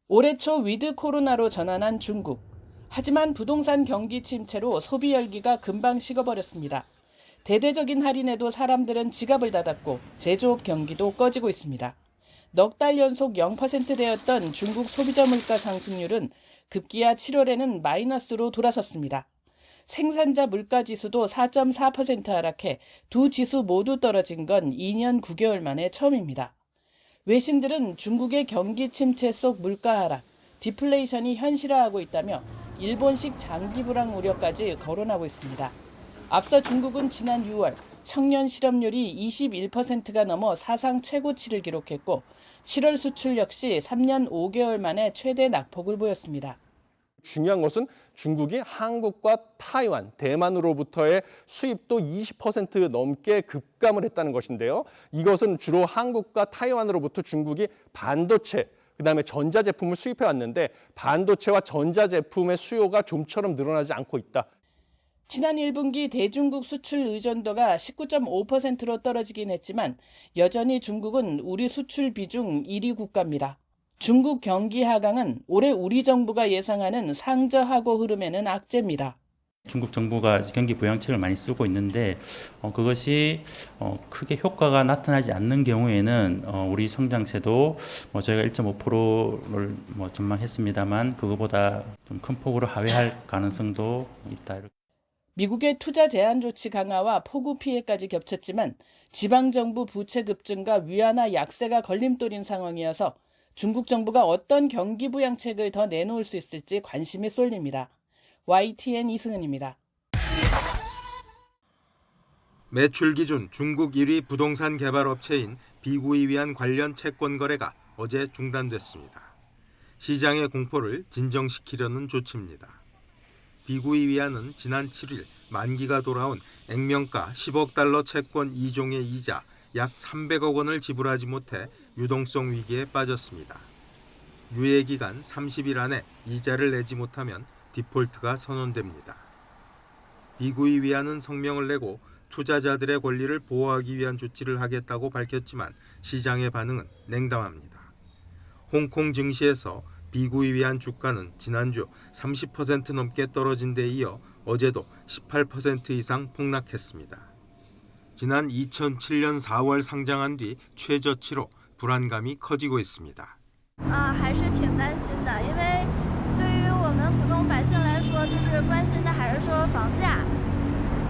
올해 초 위드 코로나로 전환한 중국. 하지만 부동산 경기 침체로 소비 열기가 금방 식어버렸습니다. 대대적인 할인에도 사람들은 지갑을 닫았고 제조업 경기도 꺼지고 있습니다. 넉 달 연속 0%대였던 중국 소비자 물가 상승률은 급기야 7월에는 마이너스로 돌아섰습니다. 생산자 물가 지수도 4.4% 하락해 두 지수 모두 떨어진 건 2년 9개월 만에 처음입니다. 외신들은 중국의 경기 침체 속 물가 하락, 디플레이션이 현실화하고 있다며 일본식 장기 불황 우려까지 거론하고 있습니다. 앞서 중국은 지난 6월 청년 실업률이 21%가 넘어 사상 최고치를 기록했고 7월 수출 역시 3년 5개월 만에 최대 낙폭을 보였습니다. 중요한 것은 중국이 한국과 타이완, 대만으로부터의 수입도 20% 넘게 급감을 했다는 것인데요. 이것은 주로 한국과 타이완으로부터 중국이 반도체, 그다음에 전자제품을 수입해 왔는데 반도체와 전자제품의 수요가 좀처럼 늘어나지 않고 있다. 지난 1분기 대중국 수출 의존도가 19.5%로 떨어지긴 했지만 여전히 중국은 우리 수출 비중 1위 국가입니다. 중국 경기 하강은 올해 우리 정부가 예상하는 상저하고 흐름에는 악재입니다. 중국 정부가 경기 부양책을 많이 쓰고 있는데 그것이 크게 효과가 나타나지 않는 경우에는 우리 성장세도 저희가 1.5%를 전망했습니다만 그거보다 좀 큰 폭으로 하회할 가능성도 있다. 미국의 투자 제한 조치 강화와 폭우 피해까지 겹쳤지만 지방정부 부채 급증과 위안화 약세가 걸림돌인 상황이어서 중국 정부가 어떤 경기 부양책을 더 내놓을 수 있을지 관심이 쏠립니다. YTN 이승은입니다. 매출 기준 중국 1위 부동산 개발 업체인 비구이위안 관련 채권 거래가 어제 중단됐습니다. 시장의 공포를 진정시키려는 조치입니다. 비구이위안은 지난 7일 만기가 돌아온 액면가 10억 달러 채권 2종의 이자 약 300억 원을 지불하지 못해 유동성 위기에 빠졌습니다. 유예 기간 30일 안에 이자를 내지 못하면 디폴트가 선언됩니다. 비구이위안은 성명을 내고 투자자들의 권리를 보호하기 위한 조치를 하겠다고 밝혔지만 시장의 반응은 냉담합니다. 홍콩 증시에서 비구이위안 주가는 지난주 30% 넘게 떨어진 데 이어 어제도 18% 이상 폭락했습니다. 지난 2007년 4월 상장한 뒤 최저치로 불안감이 커지고 있습니다. 还是挺担心的，因为对于我们普通百姓来说，就是关心的还是说房价，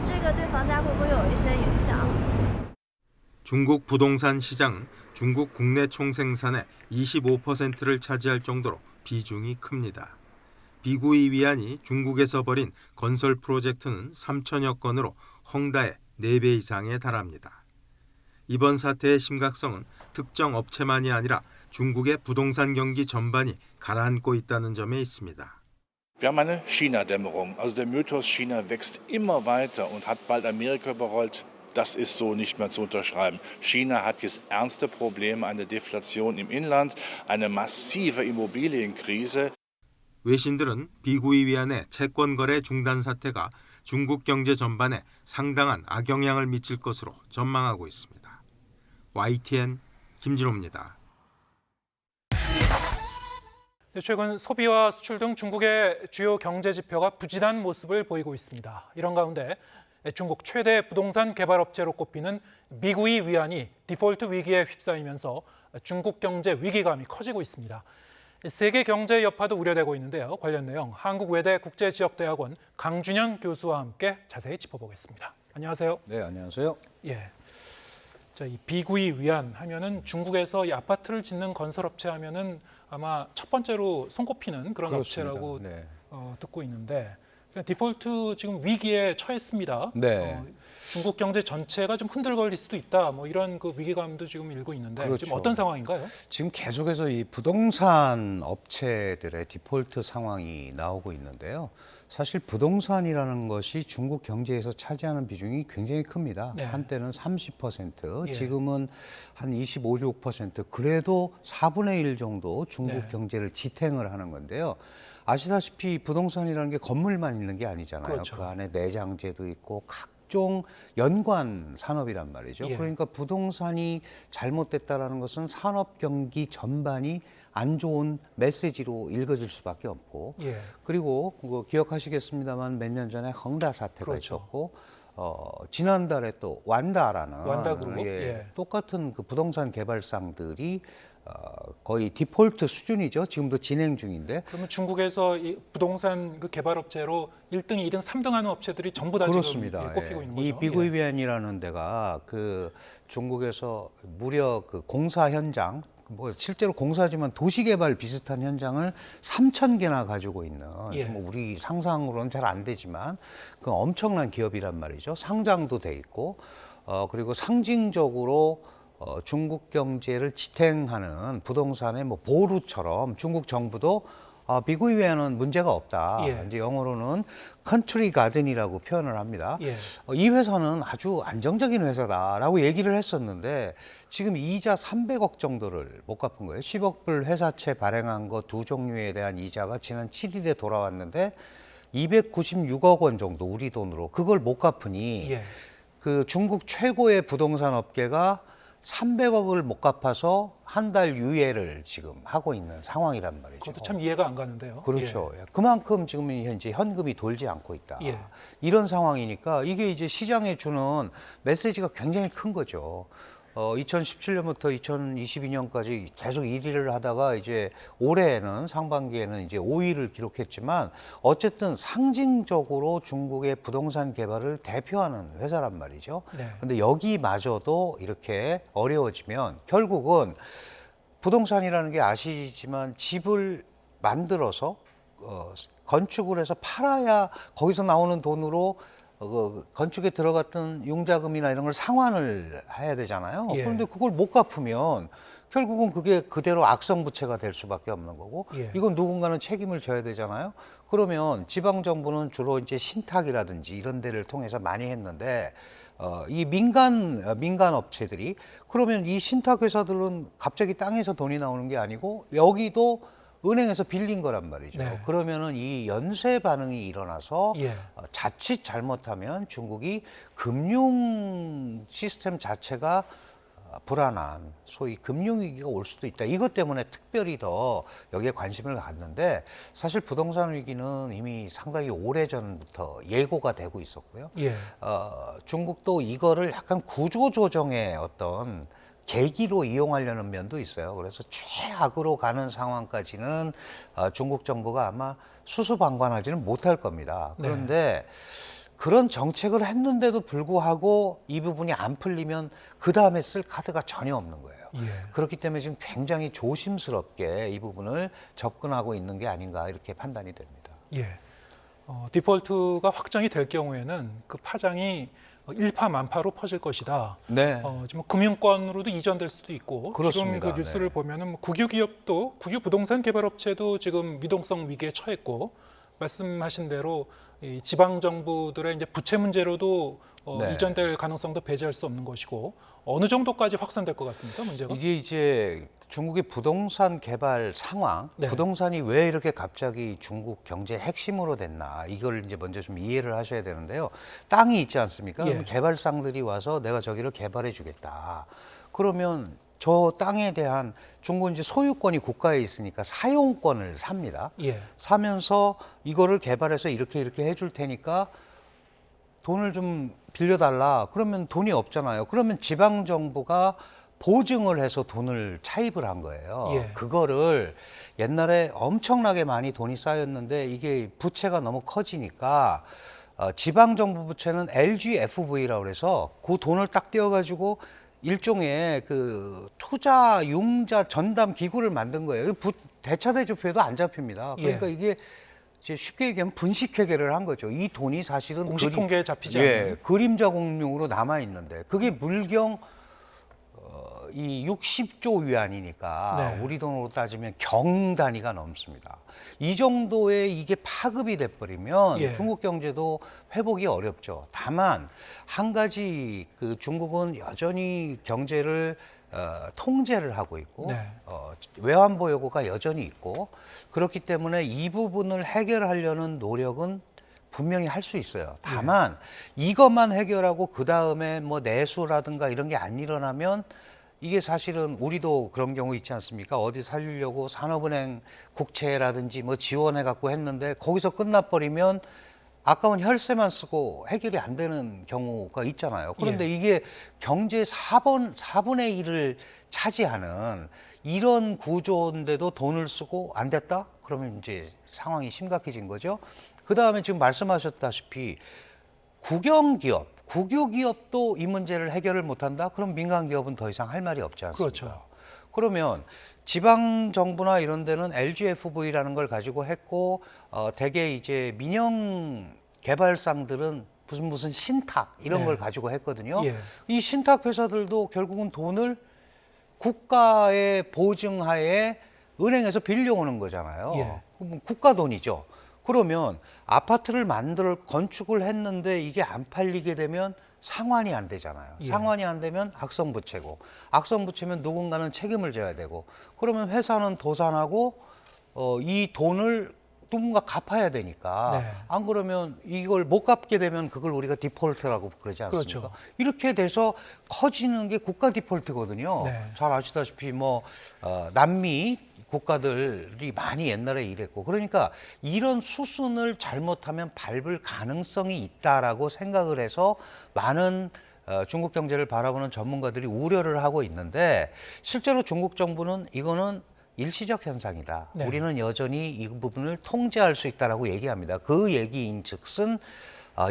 这个对房价会不会有一些影响？ 중국 부동산 시장은 중국 국내 총생산의 25%를 차지할 정도로 비중이 큽니다. 비구이위안이 중국에서 벌인 건설 프로젝트는 3천여 건으로 헝다의 4배 이상에 달합니다. 이번 사태의 심각성은 특정 업체만이 아니라 중국의 부동산 경기 전반이 가라앉고 있다는 점에 있습니다. Wir haben eine China-Dämmerung. Also der Mythos China wächst immer weiter und hat bald Amerika überrollt. Das ist so nicht mehr zu unterschreiben. China hat jetzt ernste Probleme, eine Deflation im Inland, eine massive Immobilienkrise. 외신들은 비구이위안의 채권 거래 중단 사태가 중국 경제 전반에 상당한 악영향을 미칠 것으로 전망하고 있습니다. YTN 김진호입니다. 최근 소비와 수출 등 중국의 주요 경제 지표가 부진한 모습을 보이고 있습니다. 이런 가운데 중국 최대 부동산 개발업체로 꼽히는 비구이위안이 디폴트 위기에 휩싸이면서 중국 경제 위기감이 커지고 있습니다. 세계 경제 여파도 우려되고 있는데요. 관련 내용 한국외대 국제지역대학원 강준현 교수와 함께 자세히 짚어보겠습니다. 안녕하세요. 네, 안녕하세요. 예. 자, 이 비구이위안 하면은 중국에서 이 아파트를 짓는 건설업체 하면은 아마 첫 번째로 손꼽히는 그런 그렇습니다. 업체라고 네. 듣고 있는데 디폴트 지금 위기에 처했습니다. 네. 중국 경제 전체가 좀 흔들거릴 수도 있다. 뭐 이런 그 위기감도 지금 일고 있는데 그렇죠. 지금 어떤 상황인가요? 지금 계속해서 이 부동산 업체들의 디폴트 상황이 나오고 있는데요. 사실 부동산이라는 것이 중국 경제에서 차지하는 비중이 굉장히 큽니다. 네. 한때는 30%, 예. 지금은 한 25%, 그래도 4분의 1 정도 중국 네. 경제를 지탱을 하는 건데요. 아시다시피 부동산이라는 게 건물만 있는 게 아니잖아요. 그렇죠. 그 안에 내장재도 있고 일종 연관 산업이란 말이죠. 예. 그러니까 부동산이 잘못됐다라는 것은 산업 경기 전반이 안 좋은 메시지로 읽어질 수밖에 없고, 예. 그리고 그거 기억하시겠습니다만 몇 년 전에 헝다 사태가 그렇죠. 있었고, 지난달에 또 완다라는 완다그룹, 예. 똑같은 그 부동산 개발상들이 거의 디폴트 수준이죠. 지금도 진행 중인데. 그러면 중국에서 이 부동산 그 개발업체로 1등, 2등, 3등 하는 업체들이 전부 다 그렇습니다. 지금 꼽히고 있는 거죠. 이 비구이비안이라는 데가 그 중국에서 무려 그 공사 현장, 뭐 실제로 공사지만 도시개발 비슷한 현장을 3,000개나 가지고 있는, 예. 뭐 우리 상상으로는 잘 안 되지만 그 엄청난 기업이란 말이죠. 상장도 돼 있고, 그리고 상징적으로 중국 경제를 지탱하는 부동산의 뭐 보루처럼 중국 정부도 비구이에는 문제가 없다. 예. 이제 영어로는 컨트리 가든이라고 표현을 합니다. 예. 이 회사는 아주 안정적인 회사다라고 얘기를 했었는데 지금 이자 300억 정도를 못 갚은 거예요. 10억 불 회사채 발행한 거 두 종류에 대한 이자가 지난 7일에 돌아왔는데 296억 원 정도 우리 돈으로 그걸 못 갚으니 예. 그 중국 최고의 부동산 업계가 300억을 못 갚아서 한 달 유예를 지금 하고 있는 상황이란 말이죠. 그것도 참 이해가 안 가는데요. 그렇죠. 그만큼 지금 현재 현금이 돌지 않고 있다. 예. 이런 상황이니까 이게 이제 시장에 주는 메시지가 굉장히 큰 거죠. 2017년부터 2022년까지 계속 1위를 하다가 이제 올해에는 상반기에는 이제 5위를 기록했지만 어쨌든 상징적으로 중국의 부동산 개발을 대표하는 회사란 말이죠. 네. 근데 여기마저도 이렇게 어려워지면 결국은 부동산이라는 게 아시지만 집을 만들어서 건축을 해서 팔아야 거기서 나오는 돈으로 건축에 들어갔던 융자금이나 이런 걸 상환을 해야 되잖아요. 예. 그런데 그걸 못 갚으면 결국은 그게 그대로 악성부채가 될 수밖에 없는 거고, 예. 이건 누군가는 책임을 져야 되잖아요. 그러면 지방 정부는 주로 이제 신탁이라든지 이런 데를 통해서 많이 했는데 이 민간 업체들이 그러면 이 신탁 회사들은 갑자기 땅에서 돈이 나오는 게 아니고 여기도 은행에서 빌린 거란 말이죠. 네. 그러면은 이 연쇄 반응이 일어나서 예. 자칫 잘못하면 중국이 금융 시스템 자체가 불안한 소위 금융위기가 올 수도 있다. 이것 때문에 특별히 더 여기에 관심을 갖는데 사실 부동산 위기는 이미 상당히 오래전부터 예고가 되고 있었고요. 예. 중국도 이거를 약간 구조조정의 어떤 계기로 이용하려는 면도 있어요. 그래서 최악으로 가는 상황까지는 중국 정부가 아마 수수방관하지는 못할 겁니다. 그런데 그런 정책을 했는데도 불구하고 이 부분이 안 풀리면 그 다음에 쓸 카드가 전혀 없는 거예요. 예. 그렇기 때문에 지금 굉장히 조심스럽게 이 부분을 접근하고 있는 게 아닌가 이렇게 판단이 됩니다. 예. 디폴트가 확정이 될 경우에는 그 파장이 일파만파로 퍼질 것이다. 네. 지금 금융권으로도 이전될 수도 있고 그렇습니다. 지금 그 뉴스를 네. 보면은 국유 기업도 국유 부동산 개발업체도 지금 유동성 위기에 처했고 말씀하신 대로 이 지방 정부들의 이제 부채 문제로도 네. 이전될 가능성도 배제할 수 없는 것이고 어느 정도까지 확산될 것 같습니까 문제가? 이게 이제 중국의 부동산 개발 상황, 네. 부동산이 왜 이렇게 갑자기 중국 경제 핵심으로 됐나 이걸 이제 먼저 좀 이해를 하셔야 되는데요. 땅이 있지 않습니까? 예. 그럼 개발상들이 와서 내가 저기를 개발해 주겠다. 그러면 저 땅에 대한 중국은 이제 소유권이 국가에 있으니까 사용권을 삽니다. 예. 사면서 이거를 개발해서 이렇게 해줄 테니까 돈을 좀 빌려달라. 그러면 돈이 없잖아요. 그러면 지방 정부가 보증을 해서 돈을 차입을 한 거예요. 예. 그거를 옛날에 엄청나게 많이 돈이 쌓였는데 이게 부채가 너무 커지니까 지방 정부 부채는 LGFV라고 그래서 그 돈을 딱 떼어가지고 일종의 그 투자 융자 전담 기구를 만든 거예요. 대차대조표에도 안 잡힙니다. 그러니까 예. 이게 이제 쉽게 얘기하면 분식회계를 한 거죠. 이 돈이 사실은 공식 통계에 잡히지 예, 않는. 그림자 공룡으로 남아 있는데 그게 물경 이 60조 위안이니까 네. 우리 돈으로 따지면 경 단위가 넘습니다. 이 정도의 이게 파급이 돼버리면 예. 중국 경제도 회복이 어렵죠. 다만 한 가지 그 중국은 여전히 경제를 통제를 하고 있고 네. 외환보유고가 여전히 있고 그렇기 때문에 이 부분을 해결하려는 노력은 분명히 할 수 있어요. 다만 이것만 해결하고 그 다음에 뭐 내수라든가 이런 게 안 일어나면 이게 사실은 우리도 그런 경우 있지 않습니까? 어디 살리려고 산업은행 국채라든지 뭐 지원해 갖고 했는데 거기서 끝나버리면 아까운 혈세만 쓰고 해결이 안 되는 경우가 있잖아요. 그런데 이게 경제 4분의 1을 차지하는 이런 구조인데도 돈을 쓰고 안 됐다? 그러면 이제 상황이 심각해진 거죠. 그 다음에 지금 말씀하셨다시피 국영기업, 국유기업도 이 문제를 해결을 못한다? 그럼 민간기업은 더 이상 할 말이 없지 않습니까? 그렇죠. 그러면 지방정부나 이런 데는 LGFV라는 걸 가지고 했고, 대개 이제 민영 개발상들은 무슨 신탁 이런 걸 가지고 했거든요. 이 신탁 회사들도 결국은 돈을 국가의 보증하에 은행에서 빌려오는 거잖아요. 그럼 국가 돈이죠. 그러면 아파트를 건축을 했는데 이게 안 팔리게 되면 상환이 안 되잖아요. 상환이 안 되면 악성부채고, 악성부채면 누군가는 책임을 져야 되고, 그러면 회사는 도산하고 이 돈을 누군가 갚아야 되니까 안 그러면 이걸 못 갚게 되면 그걸 우리가 디폴트라고 그러지 않습니까? 그렇죠. 이렇게 돼서 커지는 게 국가 디폴트거든요. 잘 아시다시피 뭐 남미 국가들이 많이 옛날에 이랬고, 그러니까 이런 수순을 잘못하면 밟을 가능성이 있다라고 생각을 해서 많은 중국 경제를 바라보는 전문가들이 우려를 하고 있는데, 실제로 중국 정부는 이거는 일시적 현상이다. 우리는 여전히 이 부분을 통제할 수 있다라고 얘기합니다. 그 얘기인즉슨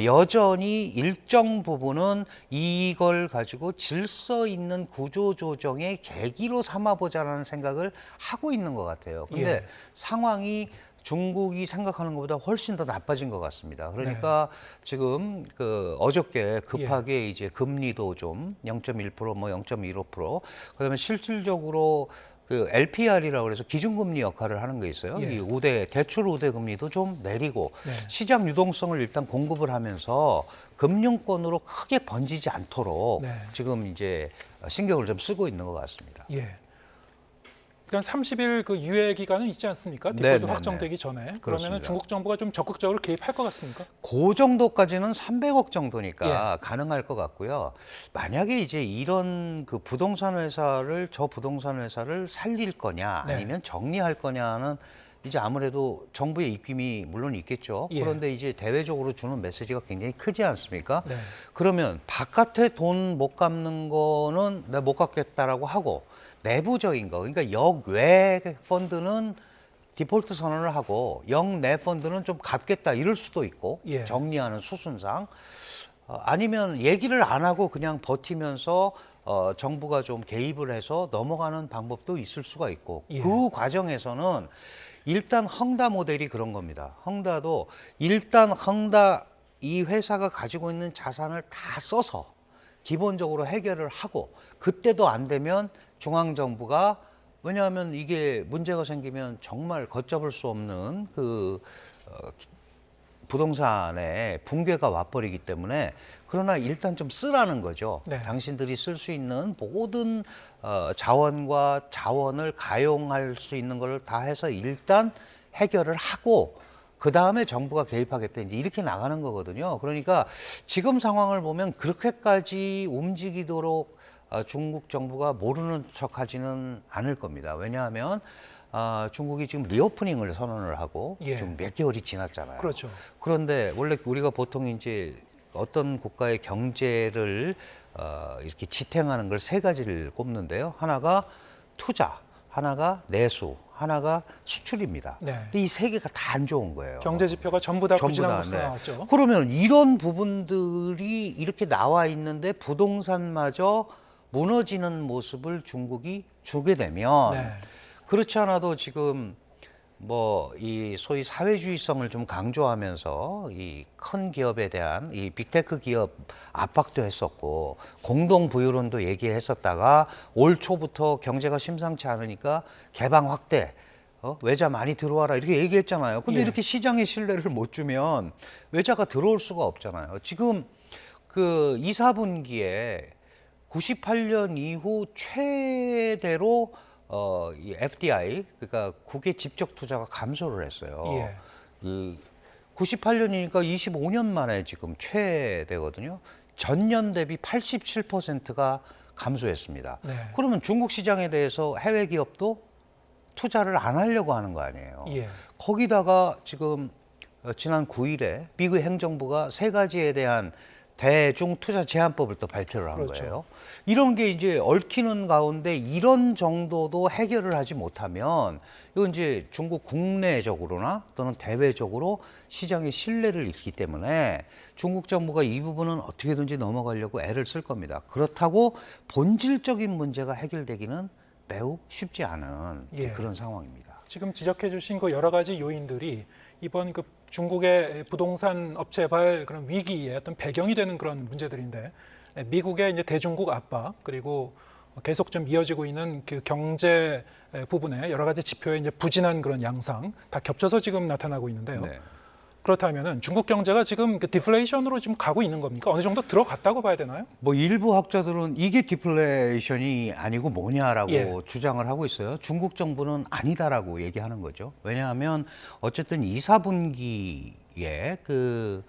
여전히 일정 부분은 이걸 가지고 질서 있는 구조 조정의 계기로 삼아보자라는 생각을 하고 있는 것 같아요. 근데 상황이 중국이 생각하는 것보다 훨씬 더 나빠진 것 같습니다. 그러니까 지금 어저께 급하게 이제 금리도 좀 0.1%, 뭐 0.15%, 그다음에 실질적으로 그 LPR이라고 그래서 기준금리 역할을 하는 게 있어요. 이 대출 우대 금리도 좀 내리고 시장 유동성을 일단 공급을 하면서 금융권으로 크게 번지지 않도록 지금 이제 신경을 좀 쓰고 있는 것 같습니다. 일단 30일 그 유예 기간은 있지 않습니까? 디폴트 확정되기 전에. 그러면 중국 정부가 좀 적극적으로 개입할 것 같습니까? 그 정도까지는 300억 정도니까 가능할 것 같고요. 만약에 이제 이런 그 부동산 회사를 살릴 거냐 아니면 정리할 거냐는 이제 아무래도 정부의 입김이 물론 있겠죠. 그런데 이제 대외적으로 주는 메시지가 굉장히 크지 않습니까? 그러면 바깥에 돈 못 갚는 거는 내가 못 갚겠다라고 하고, 내부적인 거, 그러니까 역외 펀드는 디폴트 선언을 하고 역내 펀드는 좀 갚겠다 이럴 수도 있고, 정리하는 수순상 아니면 얘기를 안 하고 그냥 버티면서 정부가 좀 개입을 해서 넘어가는 방법도 있을 수가 있고, 그 과정에서는 일단 헝다 모델이 그런 겁니다. 헝다도 일단 이 회사가 가지고 있는 자산을 다 써서 기본적으로 해결을 하고, 그때도 안 되면 중앙정부가, 왜냐하면 이게 문제가 생기면 정말 걷잡을 수 없는 부동산에 붕괴가 와버리기 때문에, 그러나 일단 좀 쓰라는 거죠. 당신들이 쓸 수 있는 모든 자원과 자원을 가용할 수 있는 걸 다 해서 일단 해결을 하고 그 다음에 정부가 개입하겠다, 이제 이렇게 나가는 거거든요. 그러니까 지금 상황을 보면 그렇게까지 움직이도록 중국 정부가 모르는 척하지는 않을 겁니다. 왜냐하면 중국이 지금 리오프닝을 선언을 하고 좀 몇 개월이 지났잖아요. 그런데 원래 우리가 보통 이제 어떤 국가의 경제를 이렇게 지탱하는 걸 세 가지를 꼽는데요. 하나가 투자, 하나가 내수, 하나가 수출입니다. 근데 이 세 개가 다 안 좋은 거예요. 경제 지표가 전부 다 부진한 모습으로 나왔죠. 그러면 이런 부분들이 이렇게 나와 있는데 부동산마저 무너지는 모습을 중국이 주게 되면, 그렇지 않아도 지금 뭐 이 소위 사회주의성을 좀 강조하면서 이 큰 기업에 대한 이 빅테크 기업 압박도 했었고, 공동 부유론도 얘기했었다가 올 초부터 경제가 심상치 않으니까 개방 확대, 외자 많이 들어와라 이렇게 얘기했잖아요. 근데 이렇게 시장에 신뢰를 못 주면 외자가 들어올 수가 없잖아요. 지금 그 2, 4분기에 98년 이후 최대로 이 FDI, 그러니까 국외 직접 투자가 감소를 했어요. 그 98년이니까 25년 만에 지금 최대거든요. 전년 대비 87%가 감소했습니다. 네. 그러면 중국 시장에 대해서 해외 기업도 투자를 안 하려고 하는 거 아니에요. 예. 거기다가 지금 지난 9일에 미국 행정부가 3가지에 대한 대중 투자 제한법을 또 발표를 한 그렇죠. 거예요. 이런 게 이제 얽히는 가운데 이런 정도도 해결을 하지 못하면 이건 이제 중국 국내적으로나 또는 대외적으로 시장의 신뢰를 잃기 때문에 중국 정부가 이 부분은 어떻게든지 넘어가려고 애를 쓸 겁니다. 그렇다고 본질적인 문제가 해결되기는 매우 쉽지 않은 예. 그런 상황입니다. 지금 지적해 주신 그 여러 가지 요인들이 이번 그 중국의 부동산 업체발 그런 위기의 어떤 배경이 되는 그런 문제들인데, 미국의 이제 대중국 압박, 그리고 계속 좀 이어지고 있는 그 경제 부분에 여러 가지 지표의 이제 부진한 그런 양상 다 겹쳐서 지금 나타나고 있는데요. 네. 그렇다면은 중국 경제가 지금 그 디플레이션으로 지금 가고 있는 겁니까? 어느 정도 들어갔다고 봐야 되나요? 뭐 일부 학자들은 이게 디플레이션이 아니고 뭐냐라고 예. 주장을 하고 있어요. 중국 정부는 아니다라고 얘기하는 거죠. 왜냐하면 어쨌든 2, 4분기에 그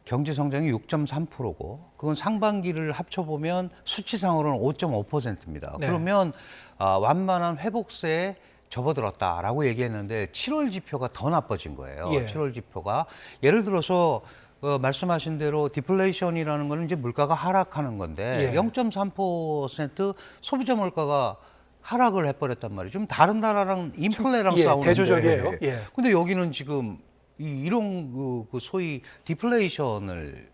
경제 성장이 6.3%고 그건 상반기를 합쳐보면 수치상으로는 5.5%입니다. 네. 그러면 완만한 회복세에 접어들었다라고 얘기했는데 7월 지표가 더 나빠진 거예요. 예. 7월 지표가 예를 들어서 말씀하신 대로 디플레이션이라는 거는 이제 물가가 하락하는 건데 예. 0.3% 소비자 물가가 하락을 해버렸단 말이죠. 좀 다른 나라랑 인플레랑 예, 싸우는데 대조적이에요. 예. 근데 여기는 지금 이런 그 소위 디플레이션을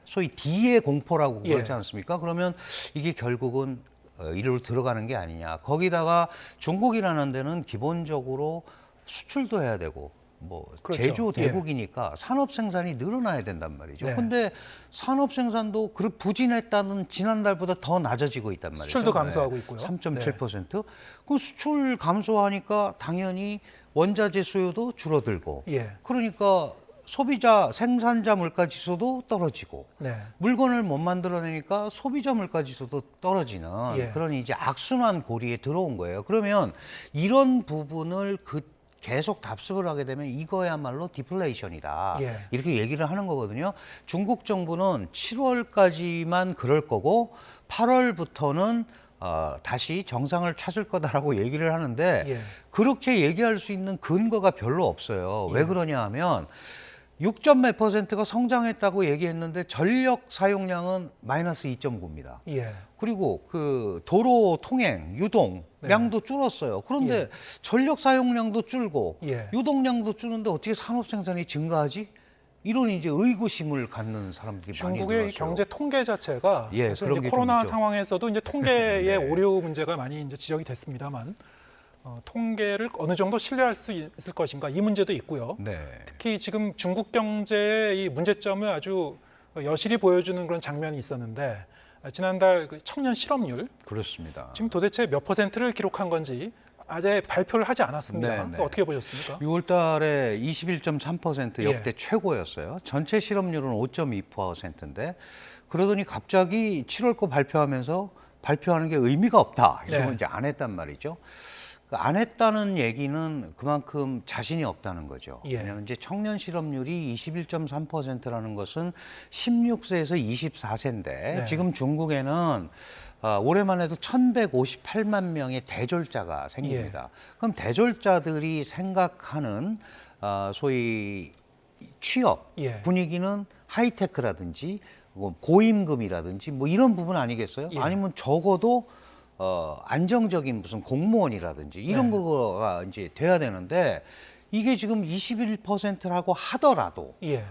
소위 D의 공포라고 예. 그러지 않습니까? 그러면 이게 결국은 이리로 들어가는 게 아니냐. 거기다가 중국이라는 데는 기본적으로 수출도 해야 되고 뭐 그렇죠. 제조 대국이니까 산업 생산이 늘어나야 된단 말이죠. 네. 근데 산업 생산도 그 부진했다는 지난달보다 더 낮아지고 있단 말이죠. 수출도 감소하고 있고요. 3.7%. 그 수출 감소하니까 당연히 원자재 수요도 줄어들고. 예. 그러니까 소비자 생산자 물가 지수도 떨어지고 네. 물건을 못 만들어내니까 소비자 물가 지수도 떨어지는 예. 그런 이제 악순환 고리에 들어온 거예요. 그러면 이런 부분을 계속 답습을 하게 되면 이거야말로 디플레이션이다. 예. 이렇게 얘기를 하는 거거든요. 중국 정부는 7월까지만 그럴 거고 8월부터는 다시 정상을 찾을 거다라고 얘기를 하는데 예. 그렇게 얘기할 수 있는 근거가 별로 없어요. 예. 왜 그러냐 하면 6몇 %가 성장했다고 얘기했는데 전력 사용량은 마이너스 2.9입니다. 예. 그리고 그 도로 통행, 유동량도 줄었어요. 그런데 예. 전력 사용량도 줄고 예. 유동량도 줄는데 어떻게 산업 생산이 증가하지? 이런 이제 의구심을 갖는 사람들이 많이 중국의 늘었어요. 이 경제 통계 자체가 예, 사실 그런 이제 게좀 코로나 있죠. 상황에서도 이제 통계의 네. 오류 문제가 많이 이제 지적이 됐습니다만 통계를 어느 정도 신뢰할 수 있을 것인가 이 문제도 있고요. 네. 특히 지금 중국 경제의 이 문제점을 아주 여실히 보여주는 그런 장면이 있었는데 지난달 그 청년 실업률 그렇습니다. 지금 도대체 몇 %를 기록한 건지 아직 발표를 하지 않았습니다. 네, 네. 어떻게 보셨습니까? 6월 달에 21.3% 역대 예. 최고였어요. 전체 실업률은 5.2%인데 그러더니 갑자기 7월 거 발표하면서 발표하는 게 의미가 없다. 이러고 네. 이제 안 했단 말이죠. 안 했다는 얘기는 그만큼 자신이 없다는 거죠. 예. 왜냐하면 이제 청년 실업률이 21.3%라는 것은 16세에서 24세인데 네. 지금 중국에는 올해만 해도 1,158만 명의 대졸자가 생깁니다. 그럼 대졸자들이 생각하는 소위 취업 예. 분위기는 하이테크라든지 고임금이라든지 뭐 이런 부분 아니겠어요? 예. 아니면 적어도 안정적인 무슨 공무원이라든지 이런 네. 거가 이제 돼야 되는데 이게 지금 21%라고 하더라도 예.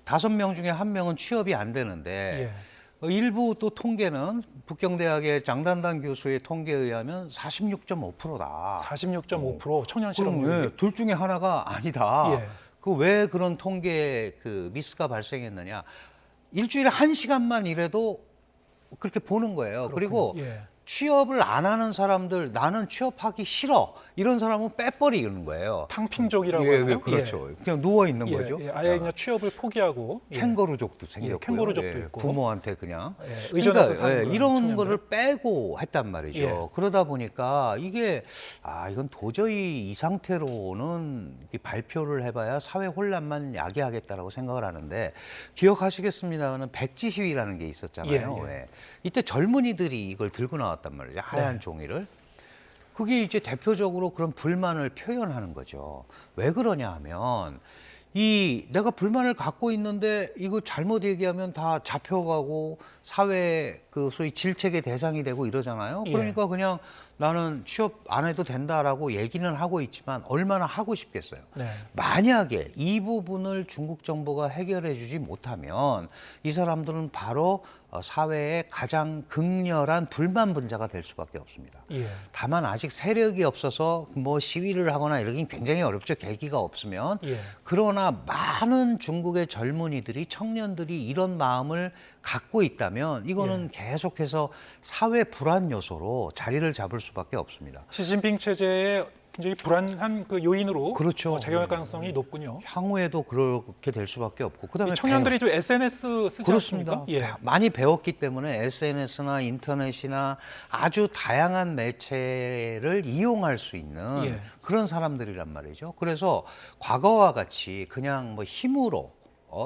5명 중에 1명은 취업이 안 되는데 예. 일부 또 통계는 북경대학의 장단단 교수의 통계에 의하면 46.5%다. 46.5% 청년 그럼 실업률이. 왜 둘 중에 하나가 아니다. 예. 그 왜 그런 통계 그 미스가 발생했느냐? 일주일에 1시간만 일해도 그렇게 보는 거예요. 그리고 예. 취업을 안 하는 사람들, 나는 취업하기 싫어, 이런 사람은 빼버리는 거예요. 탕핑족이라고 예, 하나요? 그렇죠. 그냥 누워 있는 예, 거죠. 예, 아예 그냥 취업을 포기하고 캥거루족도 생겼고요. 캥거루족도 있고. 부모한테 그냥 의존해서 사는 그런 이런 청년들. 거를 빼고 했단 말이죠. 예. 그러다 보니까 이게 이건 도저히 이 상태로는 이 발표를 해봐야 사회 혼란만 야기하겠다라고 생각을 하는데, 기억하시겠습니다만 백지 시위라는 게 있었잖아요. 예. 예. 이때 젊은이들이 이걸 들고 나왔단 말이죠. 하얀 네. 종이를. 그게 이제 대표적으로 그런 불만을 표현하는 거죠. 왜 그러냐 하면, 내가 불만을 갖고 있는데 이거 잘못 얘기하면 다 잡혀가고 사회 소위 질책의 대상이 되고 이러잖아요. 예. 그러니까 그냥 나는 취업 안 해도 된다라고 얘기는 하고 있지만 얼마나 하고 싶겠어요. 네. 만약에 이 부분을 중국 정부가 해결해 주지 못하면 이 사람들은 바로 사회의 가장 극렬한 불만 분자가 될 수밖에 없습니다. 예. 다만 아직 세력이 없어서 뭐 시위를 하거나 이러긴 굉장히 어렵죠. 계기가 없으면. 예. 그러나 많은 중국의 젊은이들이, 청년들이 이런 마음을 갖고 있다면 이거는 계속해서 사회 불안 요소로 자리를 잡을 수밖에 없습니다. 시진핑 체제의 굉장히 불안한 그 요인으로 그렇죠. 작용할 가능성이 높군요. 향후에도 그렇게 될 수밖에 없고, 그다음에 이 청년들이 좀 SNS 쓰지 그렇습니다. 않습니까? 예. 많이 배웠기 때문에 SNS나 인터넷이나 아주 다양한 매체를 이용할 수 있는 예. 그런 사람들이란 말이죠. 그래서 과거와 같이 그냥 뭐 힘으로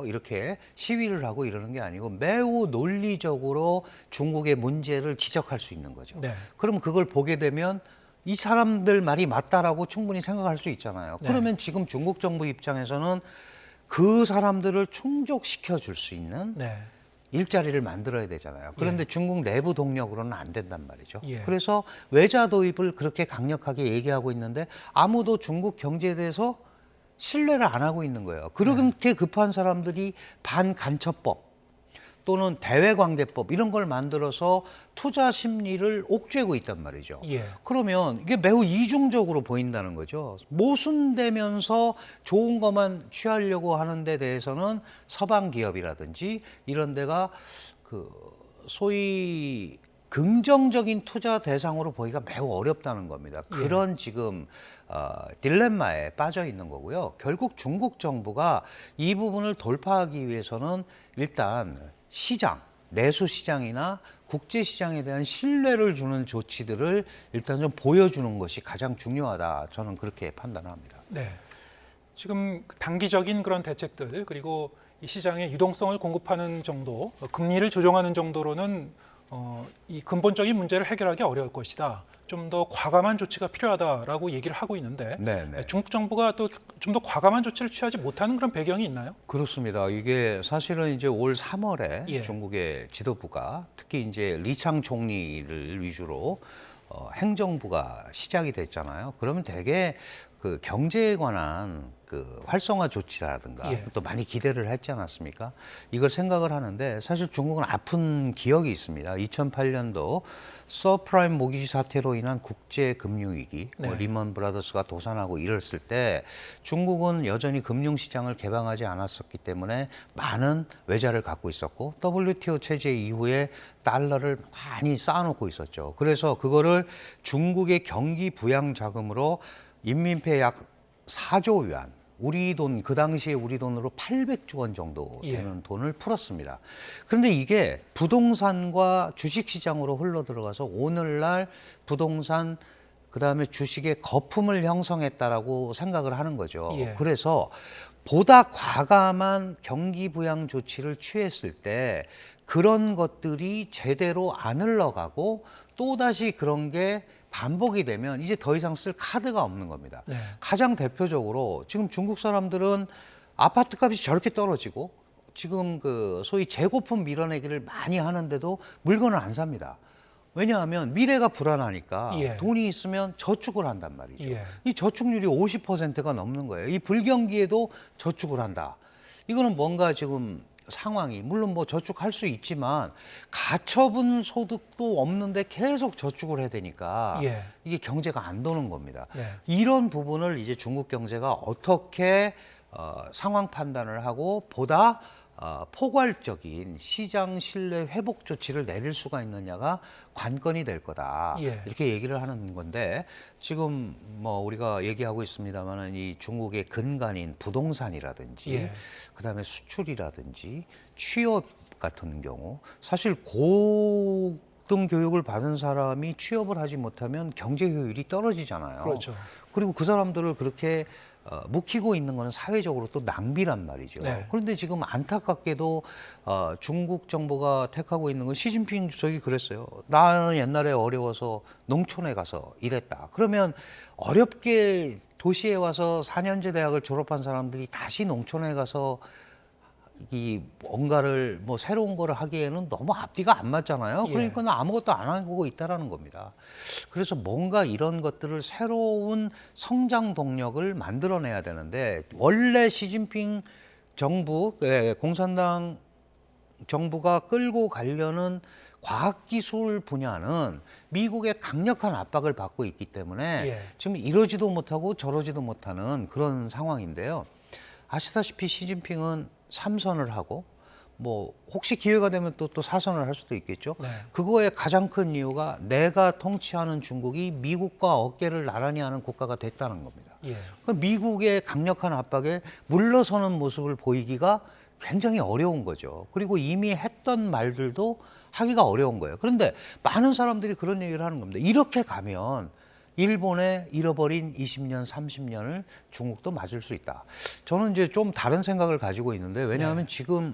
이렇게 시위를 하고 이러는 게 아니고 매우 논리적으로 중국의 문제를 지적할 수 있는 거죠. 네. 그럼 그걸 보게 되면 이 사람들 말이 맞다라고 충분히 생각할 수 있잖아요. 네. 그러면 지금 중국 정부 입장에서는 그 사람들을 충족시켜 줄 수 있는 네. 일자리를 만들어야 되잖아요. 그런데 중국 내부 동력으로는 안 된단 말이죠. 예. 그래서 외자 도입을 그렇게 강력하게 얘기하고 있는데 아무도 중국 경제에 대해서 신뢰를 안 하고 있는 거예요. 그렇게 급한 사람들이 반간첩법 또는 대외관계법 이런 걸 만들어서 투자 심리를 옥죄고 있단 말이죠. 예. 그러면 이게 매우 이중적으로 보인다는 거죠. 모순되면서 좋은 것만 취하려고 하는 데 대해서는 서방 기업이라든지 이런 데가 소위 긍정적인 투자 대상으로 보기가 매우 어렵다는 겁니다. 그런 지금 딜레마에 빠져 있는 거고요. 결국 중국 정부가 이 부분을 돌파하기 위해서는 일단 시장, 내수 시장이나 국제 시장에 대한 신뢰를 주는 조치들을 일단 좀 보여주는 것이 가장 중요하다. 저는 그렇게 판단합니다. 네. 지금 단기적인 그런 대책들, 그리고 이 시장의 유동성을 공급하는 정도, 금리를 조정하는 정도로는 이 근본적인 문제를 해결하기 어려울 것이다. 좀 더 과감한 조치가 필요하다라고 얘기를 하고 있는데 네. 중국 정부가 또 좀 더 과감한 조치를 취하지 못하는 그런 배경이 있나요? 그렇습니다. 이게 사실은 이제 올 3월에 예. 중국의 지도부가 특히 이제 리창 총리를 위주로 행정부가 시작이 됐잖아요. 그러면 되게 그 경제에 관한 그 활성화 조치라든가 예. 또 많이 기대를 했지 않았습니까? 이걸 생각을 하는데 사실 중국은 아픈 기억이 있습니다. 2008년도 서프라임 모기지 사태로 인한 국제 금융위기, 네. 리먼 브라더스가 도산하고 이랬을 때 중국은 여전히 금융시장을 개방하지 않았었기 때문에 많은 외자를 갖고 있었고 WTO 체제 이후에 달러를 많이 쌓아놓고 있었죠. 그래서 그거를 중국의 경기 부양 자금으로 인민폐 약 4조 위안, 우리 돈, 그 당시에 우리 돈으로 800조 원 정도 되는 돈을 풀었습니다. 그런데 이게 부동산과 주식시장으로 흘러들어가서 오늘날 부동산, 그다음에 주식의 거품을 형성했다라고 생각을 하는 거죠. 예. 그래서 보다 과감한 경기 부양 조치를 취했을 때 그런 것들이 제대로 안 흘러가고 또다시 그런 게 반복이 되면 이제 더 이상 쓸 카드가 없는 겁니다. 네. 가장 대표적으로 지금 중국 사람들은 아파트 값이 저렇게 떨어지고 지금 그 소위 재고품 밀어내기를 많이 하는데도 물건을 안 삽니다. 왜냐하면 미래가 불안하니까 예. 돈이 있으면 저축을 한단 말이죠. 예. 이 저축률이 50%가 넘는 거예요. 이 불경기에도 저축을 한다. 이거는 뭔가 지금 상황이 물론 뭐 저축할 수 있지만 가처분 소득도 없는데 계속 저축을 해야 되니까 예. 이게 경제가 안 도는 겁니다. 네. 이런 부분을 이제 중국 경제가 어떻게 상황 판단을 하고 보다 포괄적인 시장 신뢰 회복 조치를 내릴 수가 있느냐가 관건이 될 거다. 예. 이렇게 얘기를 하는 건데 지금 뭐 우리가 얘기하고 있습니다만은 이 중국의 근간인 부동산이라든지 예. 그다음에 수출이라든지 취업 같은 경우 사실 고등 교육을 받은 사람이 취업을 하지 못하면 경제 효율이 떨어지잖아요. 그렇죠. 그리고 그 사람들을 그렇게 묵히고 있는 거는 사회적으로 또 낭비란 말이죠. 네. 그런데 지금 안타깝게도 중국 정부가 택하고 있는 건 시진핑 주석이 그랬어요. 나는 옛날에 어려워서 농촌에 가서 일했다. 그러면 어렵게 도시에 와서 4년제 대학을 졸업한 사람들이 다시 농촌에 가서 이 뭔가를 뭐 새로운 거를 하기에는 너무 앞뒤가 안 맞잖아요. 예. 그러니까 아무것도 안 하고 있다라는 겁니다. 그래서 뭔가 이런 것들을 새로운 성장 동력을 만들어내야 되는데 원래 시진핑 정부, 공산당 정부가 끌고 가려는 과학기술 분야는 미국의 강력한 압박을 받고 있기 때문에 예. 지금 이러지도 못하고 저러지도 못하는 그런 상황인데요. 아시다시피 시진핑은 3선을 하고 뭐 혹시 기회가 되면 또 4선을 할 수도 있겠죠. 네. 그거의 가장 큰 이유가 내가 통치하는 중국이 미국과 어깨를 나란히 하는 국가가 됐다는 겁니다. 예. 그 미국의 강력한 압박에 물러서는 모습을 보이기가 굉장히 어려운 거죠. 그리고 이미 했던 말들도 하기가 어려운 거예요. 그런데 많은 사람들이 그런 얘기를 하는 겁니다. 이렇게 가면 일본의 잃어버린 20년, 30년을 중국도 맞을 수 있다. 저는 이제 좀 다른 생각을 가지고 있는데 왜냐하면 지금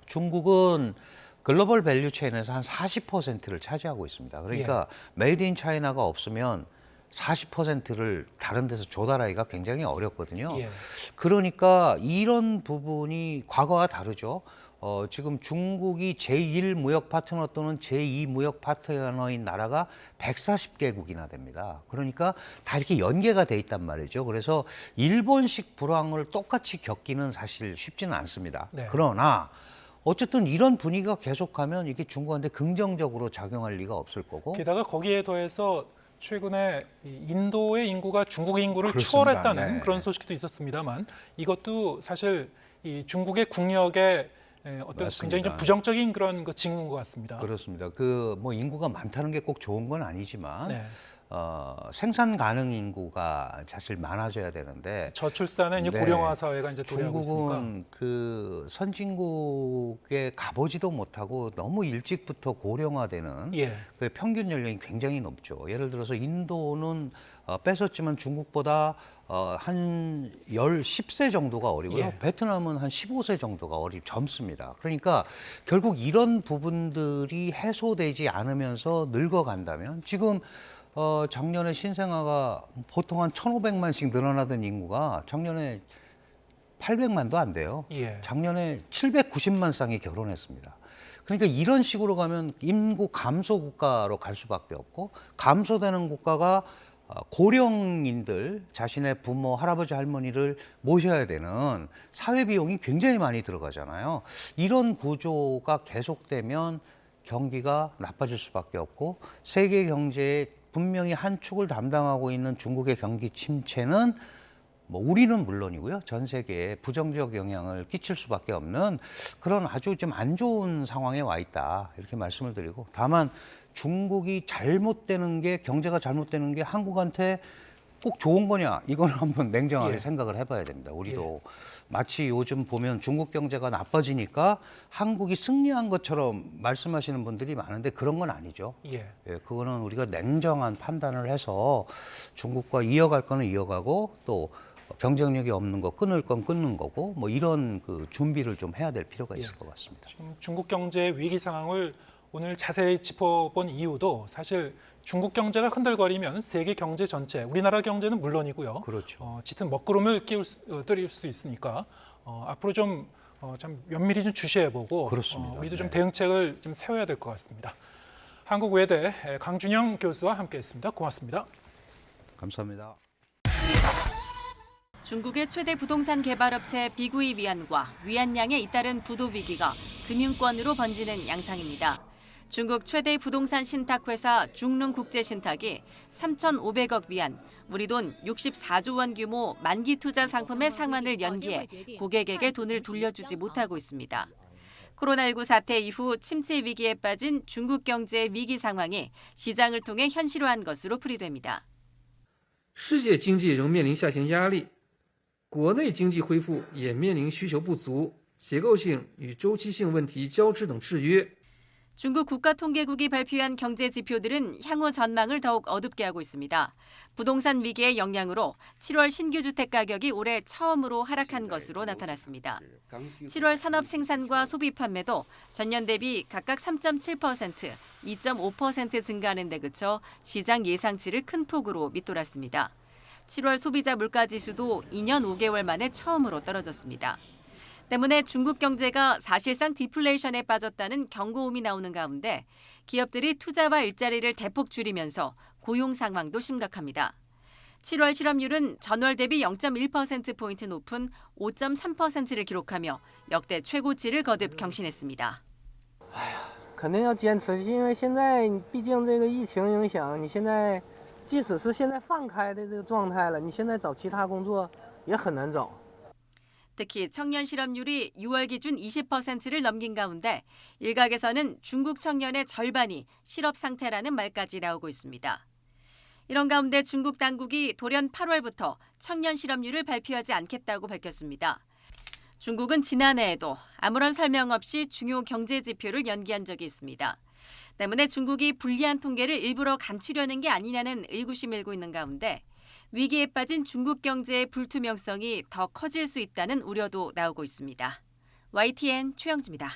중국은 글로벌 밸류 체인에서 한 40%를 차지하고 있습니다. 그러니까 메이드 인 차이나가 없으면 40%를 다른 데서 조달하기가 굉장히 어렵거든요. 예. 그러니까 이런 부분이 과거와 다르죠. 지금 중국이 제1 무역 파트너 또는 제2 무역 파트너인 나라가 140개국이나 됩니다. 그러니까 다 이렇게 연계가 돼 있단 말이죠. 그래서 일본식 불황을 똑같이 겪기는 사실 쉽지는 않습니다. 네. 그러나 어쨌든 이런 분위기가 계속하면 이게 중국한테 긍정적으로 작용할 리가 없을 거고. 게다가 거기에 더해서 최근에 이 인도의 인구가 중국의 인구를 그렇습니다. 추월했다는 네. 그런 소식도 있었습니다만 이것도 사실 이 중국의 국력에 어떤 맞습니다. 굉장히 좀 부정적인 그런 그 징후인 것 같습니다. 그렇습니다. 그 뭐 인구가 많다는 게 꼭 좋은 건 아니지만 네. 생산 가능 인구가 사실 많아져야 되는데 저출산의 이제 네. 고령화 사회가 이제 도래하고 있으니까. 중국은 그 선진국에 가보지도 못하고 너무 일찍부터 고령화되는 예. 그 평균 연령이 굉장히 높죠. 예를 들어서 인도는 뺏었지만 중국보다 한 10세 정도가 어리고요. 예. 베트남은 한 15세 정도가 젊습니다. 그러니까 결국 이런 부분들이 해소되지 않으면서 늙어간다면 지금 작년에 신생아가 보통 한 1,500만씩 늘어나던 인구가 작년에 800만도 안 돼요. 예. 작년에 790만 쌍이 결혼했습니다. 그러니까 이런 식으로 가면 인구 감소 국가로 갈 수밖에 없고 감소되는 국가가 고령인들 자신의 부모, 할아버지, 할머니를 모셔야 되는 사회 비용이 굉장히 많이 들어가잖아요. 이런 구조가 계속되면 경기가 나빠질 수밖에 없고 세계 경제의 분명히 한 축을 담당하고 있는 중국의 경기 침체는 뭐 우리는 물론이고요. 전 세계에 부정적 영향을 끼칠 수밖에 없는 그런 아주 좀 안 좋은 상황에 와 있다. 이렇게 말씀을 드리고 다만 중국이 잘못되는 게 경제가 잘못되는 게 한국한테 꼭 좋은 거냐 이건 한번 냉정하게 예. 생각을 해봐야 됩니다. 우리도 마치 요즘 보면 중국 경제가 나빠지니까 한국이 승리한 것처럼 말씀하시는 분들이 많은데 그런 건 아니죠. 예. 예, 그거는 우리가 냉정한 판단을 해서 중국과 이어갈 거는 이어가고 또 경쟁력이 없는 거 끊을 건 끊는 거고 뭐 이런 그 준비를 좀 해야 될 필요가 있을 것 같습니다. 지금 중국 경제의 위기 상황을 오늘 자세히 짚어본 이유도 사실 중국 경제가 흔들거리면 세계 경제 전체, 우리나라 경제는 물론이고요. 그렇죠. 짙은 먹구름을 떨일 수 있으니까 앞으로 좀 면밀히 좀 주시해보고 그렇습니다. 우리도 좀 네. 대응책을 좀 세워야 될 것 같습니다. 한국외대 강준영 교수와 함께했습니다. 고맙습니다. 감사합니다. 중국의 최대 부동산 개발업체 비구이 위안과 위안양에 잇따른 부도 위기가 금융권으로 번지는 양상입니다. 중국 최대 부동산 신탁회사 중릉국제신탁이 3,500억 위안, 우리 돈 64조 원 규모 만기 투자 상품의 상환을 연기해 고객에게 돈을 돌려주지 못하고 있습니다. 코로나19 사태 이후 침체 위기에 빠진 중국 경제의 위기 상황이 시장을 통해 현실화한 것으로 풀이됩니다. 世界经济仍面临下行压力，国内经济恢复也面临需求不足、结构性与周期性问题交织等制约。 중국 국가통계국이 발표한 경제 지표들은 향후 전망을 더욱 어둡게 하고 있습니다. 부동산 위기의 영향으로 7월 신규 주택 가격이 올해 처음으로 하락한 것으로 나타났습니다. 7월 산업 생산과 소비 판매도 전년 대비 각각 3.7%, 2.5% 증가하는 데 그쳐 시장 예상치를 큰 폭으로 밑돌았습니다. 7월 소비자 물가지수도 2년 5개월 만에 처음으로 떨어졌습니다. 때문에 중국 경제가 사실상 디플레이션에 빠졌다는 경고음이 나오는 가운데 기업들이 투자와 일자리를 대폭 줄이면서 고용 상황도 심각합니다. 7월 실업률은 전월 대비 0.1%포인트 높은 5.3%를 기록하며 역대 최고치를 거듭 경신했습니다. 肯定要坚持，因为现在毕竟这个疫情影响，你现在即使是现在放开的这个状态了，你现在找其他工作也很难找。 특히 청년 실업률이 6월 기준 20%를 넘긴 가운데 일각에서는 중국 청년의 절반이 실업 상태라는 말까지 나오고 있습니다. 이런 가운데 중국 당국이 돌연 8월부터 청년 실업률을 발표하지 않겠다고 밝혔습니다. 중국은 지난해에도 아무런 설명 없이 중요 경제 지표를 연기한 적이 있습니다. 때문에 중국이 불리한 통계를 일부러 감추려는 게 아니냐는 의구심이 일고 있는 가운데 위기에 빠진 중국 경제의 불투명성이 더 커질 수 있다는 우려도 나오고 있습니다. YTN 최영지입니다.